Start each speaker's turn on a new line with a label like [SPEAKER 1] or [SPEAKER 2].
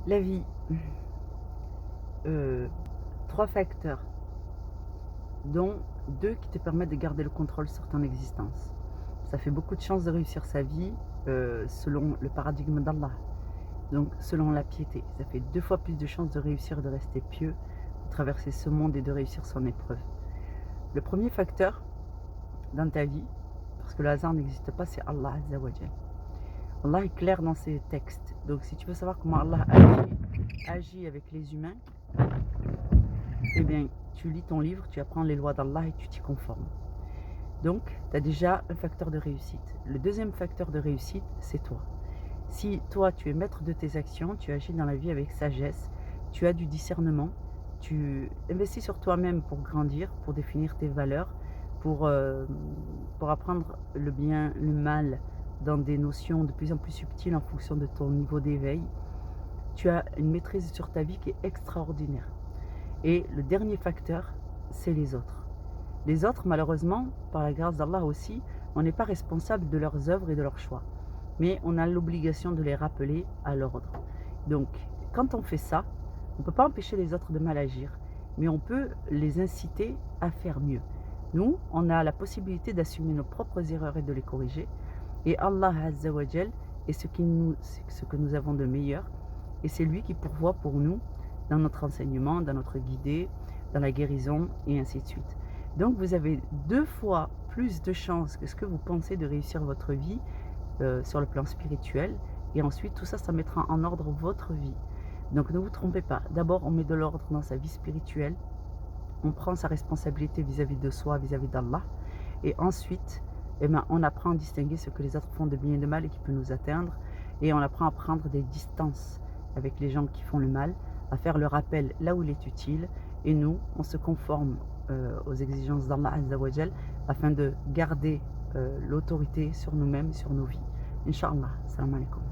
[SPEAKER 1] La vie, euh, trois facteurs, dont deux qui te permettent de garder le contrôle sur ton existence. Ça fait beaucoup de chances de réussir sa vie selon le paradigme d'Allah. Donc selon la piété, ça fait 2 fois plus de chances de réussir et de rester pieux, de traverser ce monde et de réussir son épreuve. Le premier facteur dans ta vie, parce que le hasard n'existe pas, c'est Allah Azza wa Jal. Allah est clair dans ses textes. Donc si tu veux savoir comment Allah agit avec les humains, eh bien, tu lis ton livre, tu apprends les lois d'Allah et tu t'y conformes. Donc, tu as déjà un facteur de réussite. Le deuxième facteur de réussite, c'est toi. Si toi, tu es maître de tes actions, tu agis dans la vie avec sagesse, tu as du discernement, tu investis sur toi-même pour grandir, pour définir tes valeurs, pour apprendre le bien, le mal dans des notions de plus en plus subtiles en fonction de ton niveau d'éveil, tu as une maîtrise sur ta vie qui est extraordinaire. Et le dernier facteur, c'est les autres. Les autres, malheureusement, par la grâce d'Allah aussi, on n'est pas responsable de leurs œuvres et de leurs choix. Mais on a l'obligation de les rappeler à l'ordre. Donc, quand on fait ça, on ne peut pas empêcher les autres de mal agir, mais on peut les inciter à faire mieux. Nous, on a la possibilité d'assumer nos propres erreurs et de les corriger. Et Allah Azza wa Jal est ce que nous avons de meilleur. Et c'est lui qui pourvoit pour nous dans notre enseignement, dans notre guidée, dans la guérison et ainsi de suite. Donc vous avez 2 fois plus de chances que ce que vous pensez de réussir votre vie sur le plan spirituel. Et ensuite tout ça, ça mettra en ordre votre vie. Donc ne vous trompez pas. D'abord, on met de l'ordre dans sa vie spirituelle. On prend sa responsabilité vis-à-vis de soi, vis-à-vis d'Allah. Et ensuite, eh ben, on apprend à distinguer ce que les autres font de bien et de mal et qui peut nous atteindre. Et on apprend à prendre des distances avec les gens qui font le mal, à faire le rappel là où il est utile. Et nous, on se conforme aux exigences d'Allah Azza wa Jal afin de garder l'autorité sur nous-mêmes et sur nos vies. Inch'Allah. Salam alaikum.